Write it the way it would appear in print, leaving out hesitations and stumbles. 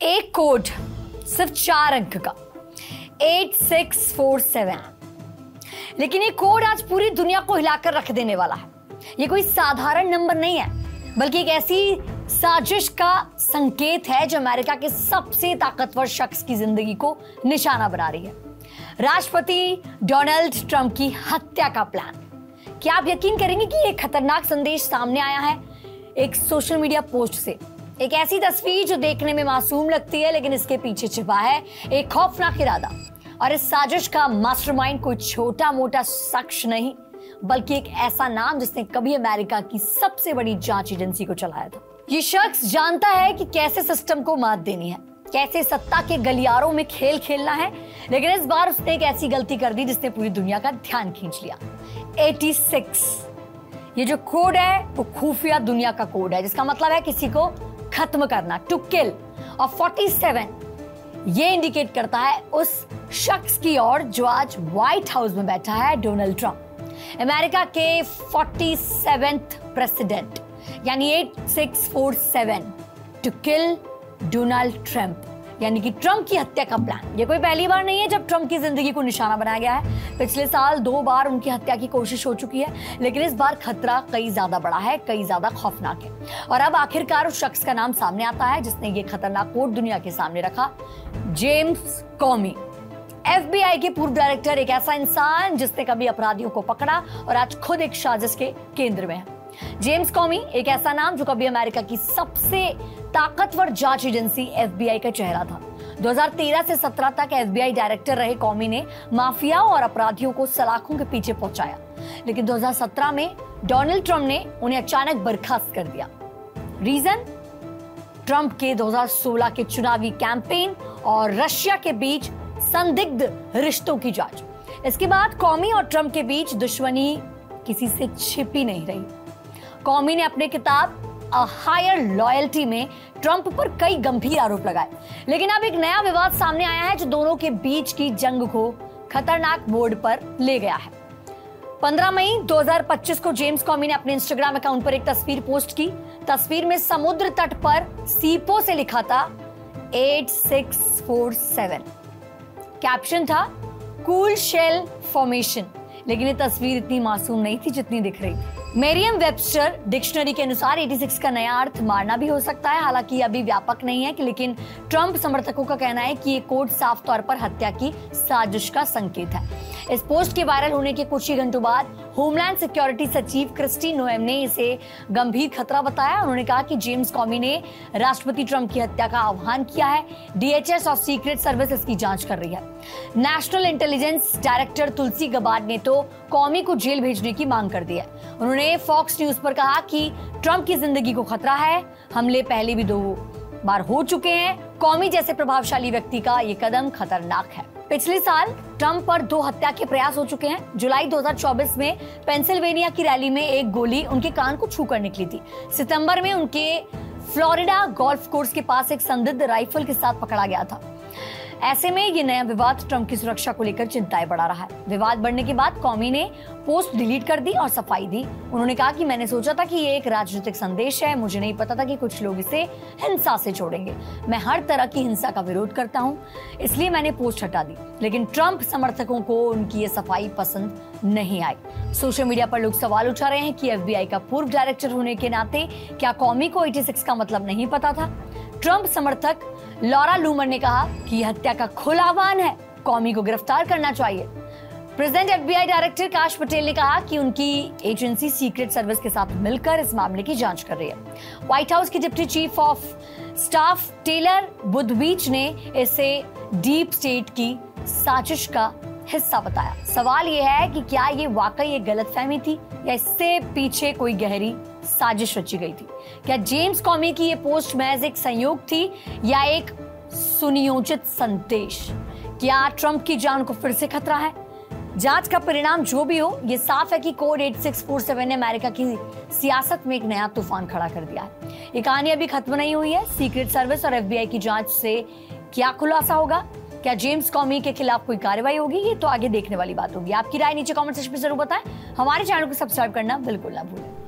एक कोड सिर्फ 4 अंक का 8647, लेकिन ये कोड आज पूरी दुनिया को हिलाकर रख देने वाला है। ये कोई साधारण नंबर नहीं है, बल्कि एक ऐसी साजिश का संकेत है जो अमेरिका के सबसे ताकतवर शख्स की जिंदगी को निशाना बना रही है। राष्ट्रपति डोनाल्ड ट्रंप की हत्या का प्लान। क्या आप यकीन करेंगे कि एक खतरनाक संदेश सामने आया है एक सोशल मीडिया पोस्ट से। एक ऐसी तस्वीर जो देखने में मासूम लगती है, लेकिन इसके पीछे छिपा है एक खौफनाक इरादा। और इस साजिश का मास्टरमाइंड कोई छोटा मोटा शख्स नहीं, बल्कि एक ऐसा नाम जिसने कभी अमेरिका की सबसे बड़ी जांच एजेंसी को चलाया था। ये शख्स जानता है कि कैसे सिस्टम को मात देनी है, कैसे सत्ता के गलियारों में खेल खेलना है, लेकिन इस बार उसने एक ऐसी गलती कर दी जिसने पूरी दुनिया का ध्यान खींच लिया। 86 ये जो कोड है वो खुफिया दुनिया का कोड है, जिसका मतलब है किसी को खत्म करना, टू किल। और 47 ये इंडिकेट करता है उस शख्स की ओर जो आज व्हाइट हाउस में बैठा है, डोनाल्ड ट्रंप, अमेरिका के 47th प्रेसिडेंट, यानी 8647 टू किल डोनाल्ड ट्रंप, यानी कि ट्रंप की हत्या का प्लान। ये कोई पहली बार नहीं है जब ट्रंप की जिंदगी को निशाना बनाया गया है। पिछले साल 2 बार उनकी हत्या की कोशिश हो चुकी है, लेकिन इस बार खतरा कई ज्यादा बड़ा है, कई ज्यादा खौफनाक है। और अब आखिरकार उस शख्स का नाम सामने आता है जिसने ये खतरनाक कोड दुनिया के सामने रखा, जेम्स कॉमी। FBI के पूर्व डायरेक्टर, एक ऐसा इंसान जिसने कभी अपराधियों को पकड़ा और आज खुद एक साजिश के केंद्र में है। जेम्स कॉमी एक ऐसा नाम जो कभी अमेरिका की सबसे ताकतवर जांच एजेंसी FBI का चेहरा था। 2013 से 17 तक FBI डायरेक्टर रहे कॉमी ने माफिया और अपराधियों को सलाखों के पीछे पहुंचाया, लेकिन 2017 में डोनाल्ड ट्रंप ने उन्हें अचानक बर्खास्त कर दिया। रीजन? ट्रंप के 2016 के चुनावी कैंपेन और रशिया के बीच संदिग्ध रिश्तों की जांच। इसके बाद कॉमी और ट्रंप के बीच दुश्मनी किसी से छिपी नहीं रही। कॉमी ने अपनी किताब अ हायर लॉयल्टी में ट्रंप पर कई गंभीर आरोप लगाए, लेकिन अब एक नया विवाद सामने आया है जो दोनों के बीच की जंग को खतरनाक मोड़ पर ले गया है। 15 मई 2025 को जेम्स कॉमी ने अपने इंस्टाग्राम अकाउंट पर एक तस्वीर पोस्ट की। तस्वीर में समुद्र तट पर सीपो से लिखा था 8647। कैप्शन था कूल शेल फॉर्मेशन, लेकिन ये तस्वीर इतनी मासूम नहीं थी जितनी दिख रही थी। मेरियम वेबस्टर डिक्शनरी के अनुसार 86 का नया अर्थ मारना भी हो सकता है, हालांकि अभी व्यापक नहीं है, लेकिन ट्रंप समर्थकों का कहना है कि ये कोड साफ तौर पर हत्या की साजिश का संकेत है। इस पोस्ट के वायरल होने के कुछ ही घंटों बाद होमलैंड सिक्योरिटी सचिव क्रिस्टी नोएम ने इसे गंभीर खतरा बताया। उन्होंने कहा कि जेम्स कॉमी ने राष्ट्रपति ट्रंप की हत्या का आह्वान किया है। DHS और सीक्रेट सर्विस इसकी जांच कर रही है। नेशनल इंटेलिजेंस डायरेक्टर तुलसी गबार्ड ने तो कॉमी को जेल भेजने की मांग कर दी है। उन्होंने फॉक्स न्यूज पर कहा कि ट्रंप की जिंदगी को खतरा है, हमले पहले भी 2 बार हो चुके हैं, कॉमी जैसे प्रभावशाली व्यक्ति का ये कदम खतरनाक है। पिछले साल ट्रंप पर 2 हत्या के प्रयास हो चुके हैं। जुलाई 2024 में पेंसिल्वेनिया की रैली में एक गोली उनके कान को छूकर निकली थी। सितंबर में उनके फ्लोरिडा गोल्फ कोर्स के पास एक संदिग्ध राइफल के साथ पकड़ा गया था। ऐसे में ये नया विवाद ट्रंप की सुरक्षा को लेकर चिंताएं बढ़ा रहा है। विवाद बढ़ने के बाद कॉमी ने पोस्ट डिलीट कर दी और सफाई दी। उन्होंने कहा कि मैंने सोचा था कि ये एक राजनीतिक संदेश है, मुझे नहीं पता था कि कुछ लोग इसे हिंसा से जोड़ेंगे। मैं हर तरह की हिंसा का विरोध करता हूं, इसलिए मैंने पोस्ट हटा दी। लेकिन ट्रंप समर्थकों को उनकी ये सफाई पसंद नहीं आई। सोशल मीडिया पर लोग सवाल उठा रहे हैं कि FBI का पूर्व डायरेक्टर होने के नाते क्या कॉमी को 86 का मतलब नहीं पता था? ट्रंप समर्थक लॉरा लूमर ने कहा कि यह हत्या का खुला आह्वान है, कॉमी को गिरफ्तार करना चाहिए। प्रेसिडेंट FBI डायरेक्टर काश पटेल ने कहा कि उनकी एजेंसी सीक्रेट सर्विस के साथ मिलकर इस मामले की जांच कर रही है। व्हाइट हाउस की deputy chief of staff Taylor Budowich ने इसे डीप स्टेट की साजिश का हिस्सा बताया। सवाल यह है कि क्या ये वाकई एक गलतफहमी थी या इससे पीछे कोई गहरी साजिश रची गई थी? क्या जेम्स कॉमी की ये पोस्ट महज एक संयोग थी या एक सुनियोजित संदेश? क्या ट्रंप की जान को फिर से खतरा है? जांच का परिणाम जो भी हो, ये साफ है कि कोड 8647 ने अमेरिका की सियासत में एक नया तूफान खड़ा कर दिया है। ये कहानी अभी खत्म नहीं हुई है। सीक्रेट सर्विस और FBI की जांच से क्या खुलासा होगा? क्या जेम्स कॉमी के खिलाफ कोई कार्रवाई होगी? ये तो आगे देखने वाली बात होगी। आपकी राय नीचे कमेंट सेक्शन में जरूर बताएं। हमारे चैनल को सब्सक्राइब करना बिल्कुल ना भूलें।